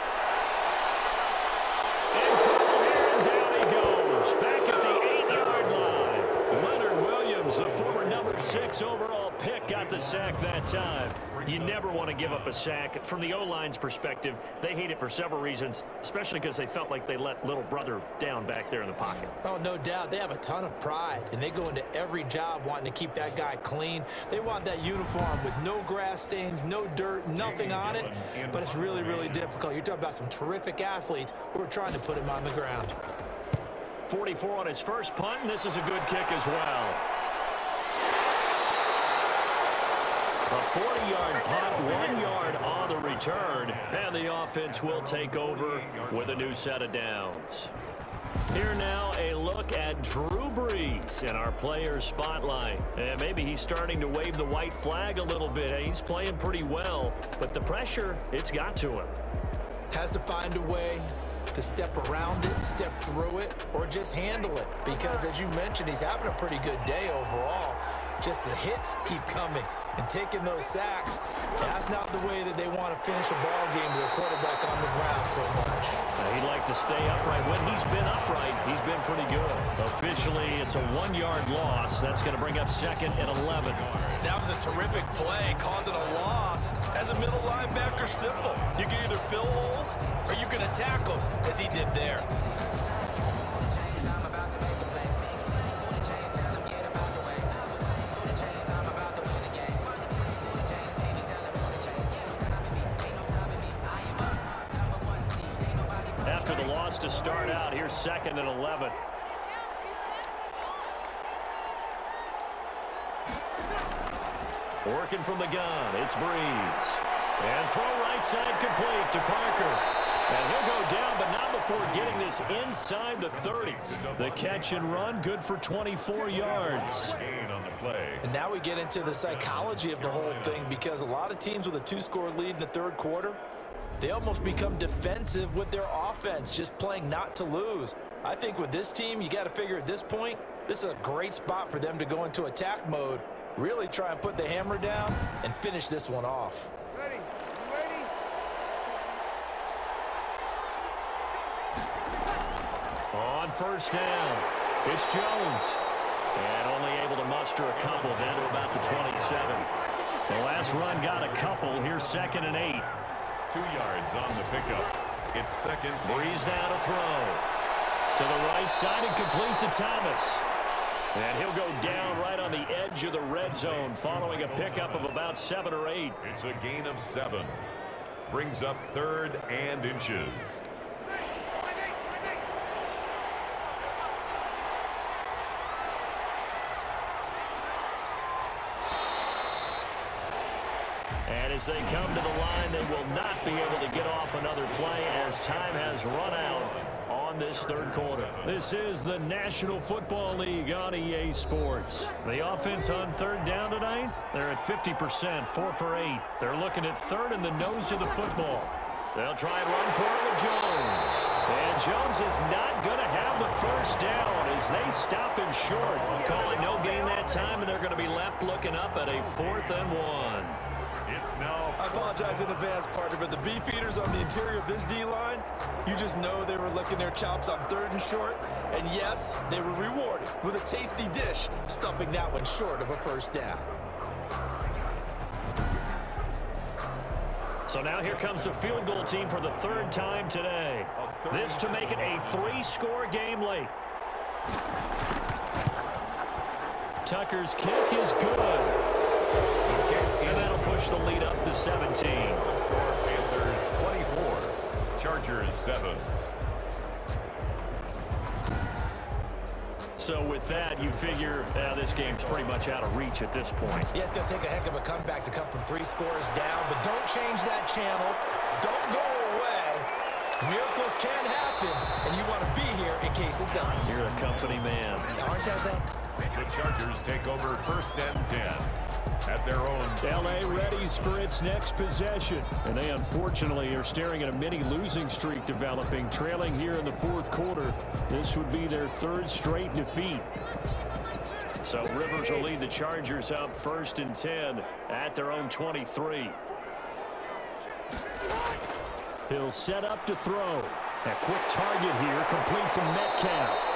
Speaker 2: In trouble here, and down he goes. Back at the 8-yard line. Leonard Williams, the former number 6 overall pick, got the sack that time. You never want to give up a sack. From the O-line's perspective, they hate it for several reasons, especially because they felt like they let little brother down back there in the pocket.
Speaker 3: Oh, no doubt. They have a ton of pride, and they go into every job wanting to keep that guy clean. They want that uniform with no grass stains, no dirt, nothing on it, but it's really, really difficult. You're talking about some terrific athletes who are trying to put him on the ground.
Speaker 2: 44 on his first punt, and this is a good kick as well. A 40-yard punt, 1 yard on the return, and the offense will take over with a new set of downs. Here now, a look at Drew Brees in our player spotlight. And maybe he's starting to wave the white flag a little bit. He's playing pretty well, but the pressure, it's got to him.
Speaker 3: Has to find a way to step around it, step through it, or just handle it. Because as you mentioned, he's having a pretty good day overall. Just the hits keep coming and taking those sacks. That's not the way that they want to finish a ball game with a quarterback on the ground so much.
Speaker 2: He'd like to stay upright. When he's been upright, he's been pretty good. Officially, it's a 1 yard loss. That's going to bring up 2nd and 11.
Speaker 3: That was a terrific play, causing a loss. As a middle linebacker, simple. You can either fill holes or you can attack them, as he did there.
Speaker 2: After the loss to start out, here's 2nd and 11. Working from the gun, it's Brees. And throw right side complete to Parker. And he'll go down, but not before getting this inside the 30. The catch and run, good for 24 yards.
Speaker 1: Gain on the play.
Speaker 3: And now we get into the psychology of the whole thing, because a lot of teams with a 2-score lead in the 3rd quarter, they almost become defensive with their offense, just playing not to lose. I think with this team, you got to figure at this point, this is a great spot for them to go into attack mode, really try and put the hammer down and finish this one off.
Speaker 4: Ready? You ready?
Speaker 2: On first down, it's Jones. And only able to muster a couple down to about the 27. The last run got a couple. Here's 2nd and 8.
Speaker 1: 2 yards on the pickup. It's 2nd.
Speaker 2: Brees now to throw. To the right side and complete to Thomas. And he'll go down right on the edge of the red zone following a pickup of about 7 or 8.
Speaker 1: It's a gain of 7. Brings up 3rd and inches.
Speaker 2: And as they come to the line, they will not be able to get off another play as time has run out on this 3rd quarter. This is the National Football League on EA Sports. The offense on 3rd down tonight, they're at 50%, 4 for 8. They're looking at 3rd in the nose of the football. They'll try and run for it with Jones. And Jones is not going to have the first down as they stop him short. Calling no gain that time, and they're going to be left looking up at a 4th and 1.
Speaker 1: It's now.
Speaker 3: I apologize in advance, partner, but the beef eaters on the interior of this D-line, you just know they were licking their chops on 3rd and short. And yes, they were rewarded with a tasty dish, stuffing that one short of a first down.
Speaker 2: So now here comes the field goal team for the 3rd time today. This to make it a 3-score game late. Tucker's kick is good. And that'll push the lead up to 17.
Speaker 1: Panthers 24, Chargers 7.
Speaker 2: So with that, you figure this game's pretty much out of reach at this point.
Speaker 3: Yeah, it's going to take a heck of a comeback to come from 3 scores down, but don't change that channel. Don't go away. Miracles can happen, and you want to be here in case it does.
Speaker 2: You're a company man.
Speaker 3: Aren't I, though?
Speaker 1: The Chargers take over 1st and 10 at their own.
Speaker 2: LA readies for its next possession. And they unfortunately are staring at a mini losing streak developing, trailing here in the 4th quarter. This would be their 3rd straight defeat. So Rivers will lead the Chargers up 1st and 10 at their own 23. He'll set up to throw. A quick target here, complete to Metcalf.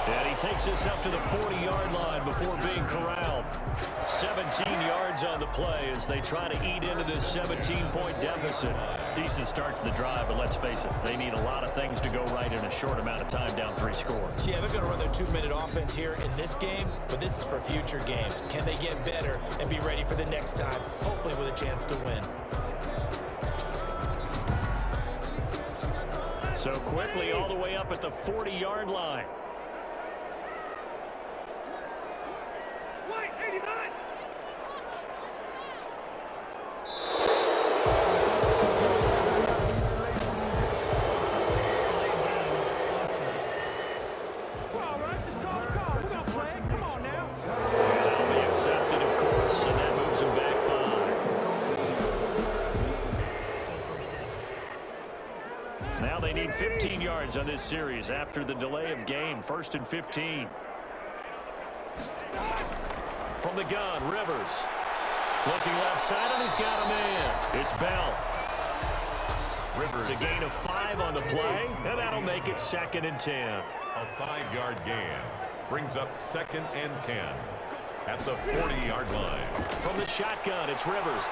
Speaker 2: And he takes this up to the 40-yard line before being corralled. 17 yards on the play as they try to eat into this 17-point deficit. Decent start to the drive, but let's face it, they need a lot of things to go right in a short amount of time down 3 scores.
Speaker 3: Yeah, they're going to run their 2-minute offense here in this game, but this is for future games. Can they get better and be ready for the next time, hopefully with a chance to win?
Speaker 2: So quickly all the way up at the 40-yard line.
Speaker 4: White, 89. Well, all right, just call the call. We're going to play it. Come on now.
Speaker 2: That'll be accepted, of course, and that moves him back 5. Now they need 15 yards on this series after the delay of game. 1st and 15. From the gun, Rivers. Looking left side, and he's got a man. It's Bell.
Speaker 1: Rivers.
Speaker 2: It's a gain of 5 on the play, and that'll make it 2nd and 10.
Speaker 1: A 5-yard gain brings up 2nd and 10 at the 40-yard line.
Speaker 2: From the shotgun, it's Rivers.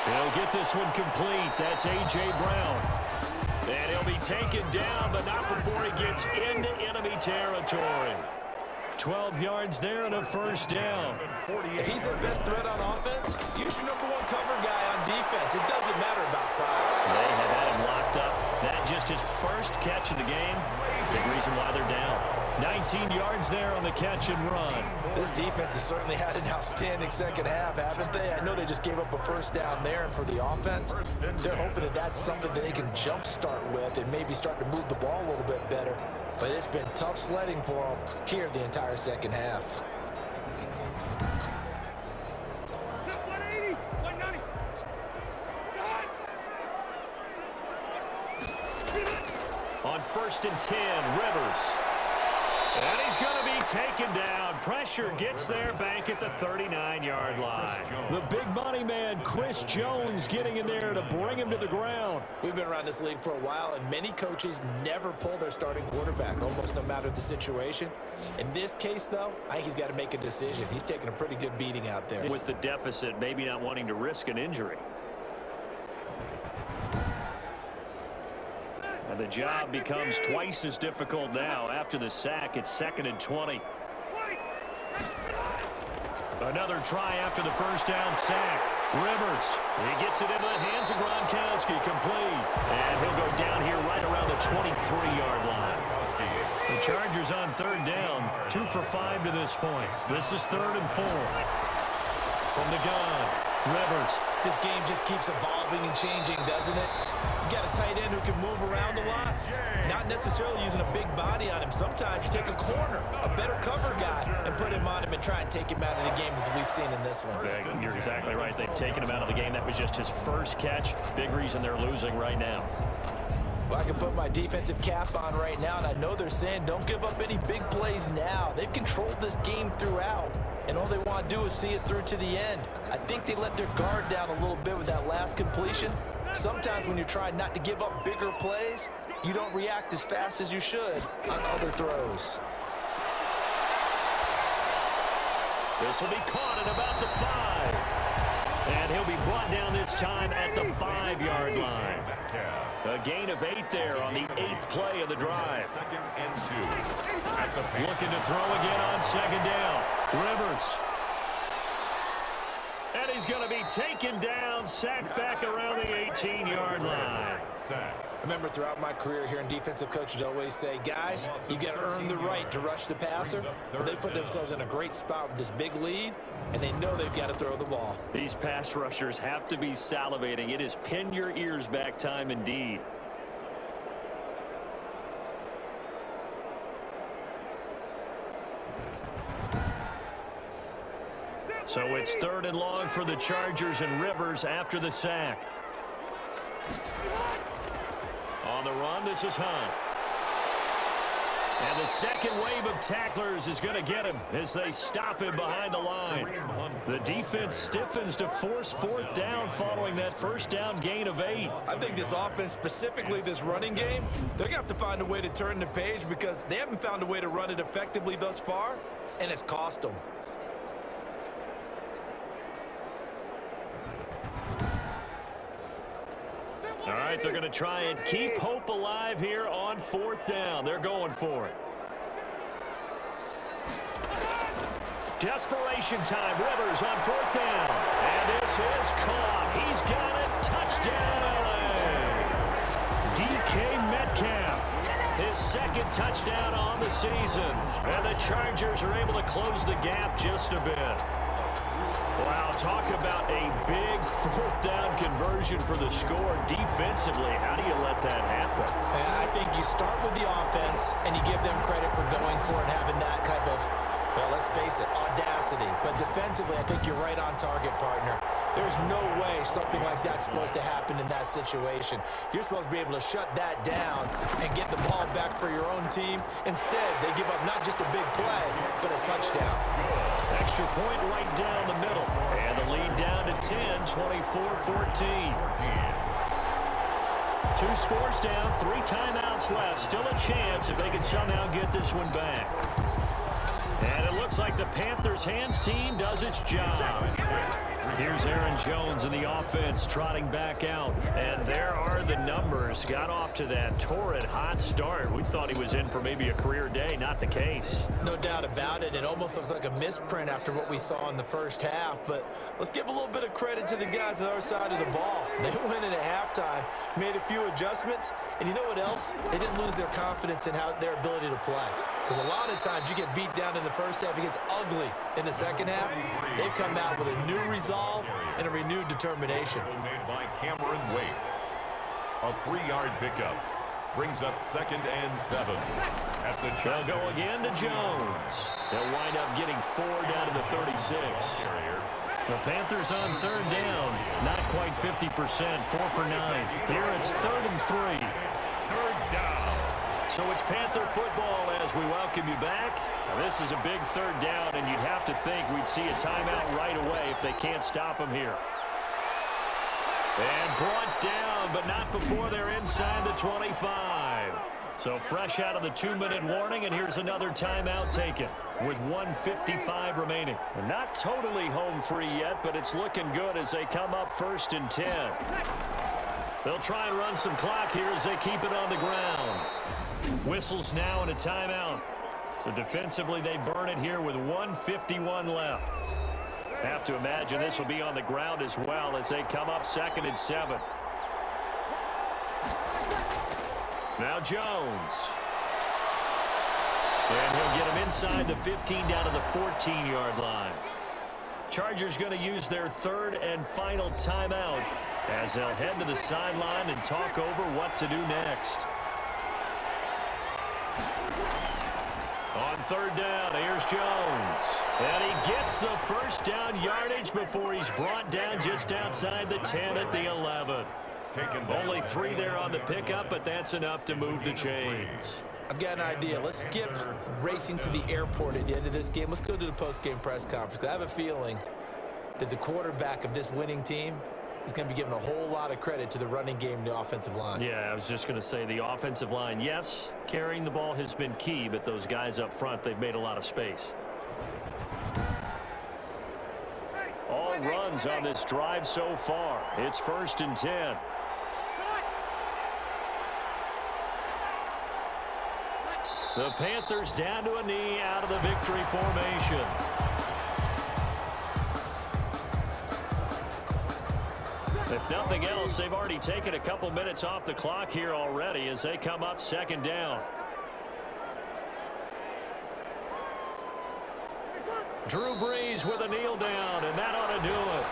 Speaker 2: He'll get this one complete. That's A.J. Brown. And he'll be taken down, but not before he gets into enemy territory. 12 yards there and a first down.
Speaker 3: If he's their best threat on offense, use your #1 cover guy on defense. It doesn't matter about size.
Speaker 2: They have had him locked up. That just his first catch of the game. Big reason why they're down. 19 yards there on the catch and run.
Speaker 3: This defense has certainly had an outstanding second half, haven't they? I know they just gave up a first down there, and for the offense, they're hoping that that's something that they can jumpstart with and maybe start to move the ball a little bit better. But it's been tough sledding for them here the entire second half.
Speaker 4: 180, 190.
Speaker 2: On 1st and 10, Rivers. And he's going to be taken down. Pressure gets there back at the 39-yard line. The big money man, Chris Jones, getting in there to bring him to the ground.
Speaker 3: We've been around this league for a while, and many coaches never pull their starting quarterback, almost no matter the situation. In this case, though, I think he's got to make a decision. He's taking a pretty good beating out there.
Speaker 2: With the deficit, maybe not wanting to risk an injury. And the job becomes twice as difficult now after the sack. It's 2nd and 20. Another try after the first down sack. Rivers, he gets it into the hands of Gronkowski, complete. And he'll go down here right around the 23-yard line. The Chargers on 3rd down, 2 for 5 to this point. This is 3rd and 4. From the gun, Rivers.
Speaker 3: This game just keeps evolving and changing, doesn't it? You got a tight end who can move around a lot. Not necessarily using a big body on him. Sometimes you take a corner, a better cover guy, and put him on him and try and take him out of the game as we've seen in this one.
Speaker 2: You're exactly right. They've taken him out of the game. That was just his first catch. Big reason they're losing right now.
Speaker 3: Well, I can put my defensive cap on right now, and I know they're saying don't give up any big plays now. They've controlled this game throughout, and all they want to do is see it through to the end. I think they let their guard down a little bit with that last completion. Sometimes when you're trying not to give up bigger plays, you don't react as fast as you should on other throws.
Speaker 2: This will be caught at about the 5. And he'll be brought down this time at the 5-yard line. A gain of 8 there on the 8th play of the drive.
Speaker 1: 2nd and 2.
Speaker 2: Looking to throw again on 2nd down. Rivers. And he's going to be taken down, sacked back around the 18-yard line.
Speaker 3: I remember throughout my career hearing defensive coaches always say, guys, you got to earn the right to rush the passer. But they put themselves in a great spot with this big lead, and they know they've got to throw the ball.
Speaker 2: These pass rushers have to be salivating. It is pin your ears back time indeed. So it's 3rd and long for the Chargers, and Rivers after the sack. On the run, this is Hunt. And the second wave of tacklers is going to get him as they stop him behind the line. The defense stiffens to force 4th down following that first down gain of 8.
Speaker 3: I think this offense, specifically this running game, they're going to have to find a way to turn the page because they haven't found a way to run it effectively thus far, and it's cost them.
Speaker 2: All right, they're going to try and keep hope alive here on 4th down. They're going for it. Desperation time. Rivers on 4th down. And this is caught. He's got it. Touchdown, LA. DK Metcalf. His 2nd touchdown on the season. And the Chargers are able to close the gap just a bit. Wow, talk about a big 4th down conversion for the score. Defensively, how do you let that happen?
Speaker 3: And I think you start with the offense, and you give them credit for going for it and having that type of, well, let's face it, audacity. But defensively, I think you're right on target, partner. There's no way something like that's supposed to happen in that situation. You're supposed to be able to shut that down and get the ball back for your own team. Instead, they give up not just a big play, but a touchdown.
Speaker 2: Extra point right down the middle. And the lead down to 10, 24-14. 2 scores down, 3 timeouts left. Still a chance if they can somehow get this one back. And it looks like the Panthers' hands team does its job. Here's Aaron Jones in the offense trotting back out. And there are the numbers. Got off to that torrid hot start. We thought he was in for maybe a career day. Not the case.
Speaker 3: No doubt about it. It almost looks like a misprint after what we saw in the first half. But let's give a little bit of credit to the guys on our side of the ball. They went in at halftime, made a few adjustments. And you know what else? They didn't lose their confidence in their ability to play. Because a lot of times you get beat down in the first half. It gets ugly in the second half. They've come out with a new resolve and a renewed determination.
Speaker 1: Made by Cameron Wade. A 3-yard pickup brings up 2nd and 7. At the
Speaker 2: They'll go again to Jones. They'll wind up getting 4 down to the 36. The Panthers on 3rd down. Not quite 50%. 4 for 9. Here it's 3rd and 3.
Speaker 1: 3rd down.
Speaker 2: So it's Panther football as we welcome you back. Now, this is a big third down, and you'd have to think we'd see a timeout right away if they can't stop him here. And brought down, but not before they're inside the 25. So fresh out of the 2-minute warning, and here's another timeout taken with 1:55 remaining. They're not totally home free yet, but it's looking good as they come up 1st and 10. They'll try and run some clock here as they keep it on the ground. Whistles now and a timeout. So defensively, they burn it here with 1:51 left. Have to imagine this will be on the ground as well as they come up 2nd and 7. Now Jones. And he'll get him inside the 15 down to the 14-yard line. Chargers going to use their 3rd and final timeout as they'll head to the sideline and talk over what to do next. On 3rd down, here's Jones. And he gets the 1st down yardage before he's brought down just outside the 10 at the 11. Only 3 there on the pickup, but that's enough to move the chains.
Speaker 3: I've got an idea. Let's skip racing to the airport at the end of this game. Let's go to the post-game press conference. I have a feeling that the quarterback of this winning team is going to be given a whole lot of credit to the running game and the offensive line.
Speaker 2: Yeah, I was just going to say the offensive line, yes, carrying the ball has been key, but those guys up front, they've made a lot of space. All runs on this drive so far. It's 1st and 10. The Panthers down to a knee out of the victory formation. If nothing else, they've already taken a couple minutes off the clock here already as they come up 2nd down. Drew Brees with a kneel down, and that ought to do it.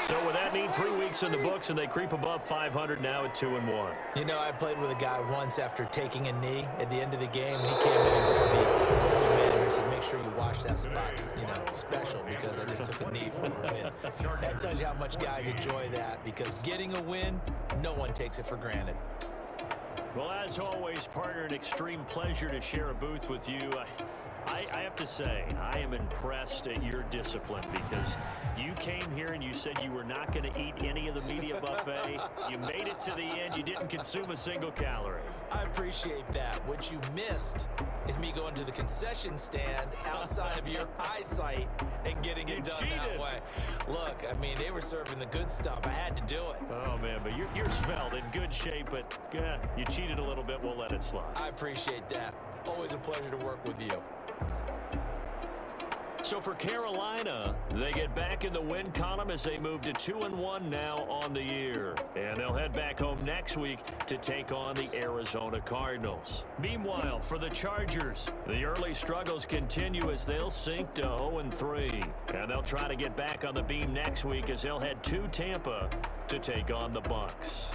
Speaker 2: So with that need 3 weeks in the books, and they creep above 500 now at 2-1.
Speaker 3: You know, I played with a guy once after taking a knee at the end of the game, and he came in and grabbed the equipment manager and said, make sure you wash that spot, you know, special, because I just took a knee for a win. That tells you how much guys enjoy that, because getting a win, no one takes it for granted.
Speaker 2: Well, as always, partner, an extreme pleasure to share a booth with you. I have to say, I am impressed at your discipline, because you came here and you said you were not going to eat any of the media buffet. You made it to the end. You didn't consume a single calorie.
Speaker 3: I appreciate that. What you missed is me going to the concession stand outside of your eyesight and getting it done that way. Look, I mean, they were serving the good stuff. I had to do it.
Speaker 2: Oh, man, but you're svelte, in good shape, but you cheated a little bit. We'll let it slide.
Speaker 3: I appreciate that. Always a pleasure to work with you.
Speaker 2: So for Carolina, they get back in the win column as they move to 2-1 now on the year. And they'll head back home next week to take on the Arizona Cardinals. Meanwhile, for the Chargers, the early struggles continue as they'll sink to 0-3. And they'll try to get back on the beam next week as they'll head to Tampa to take on the Bucs.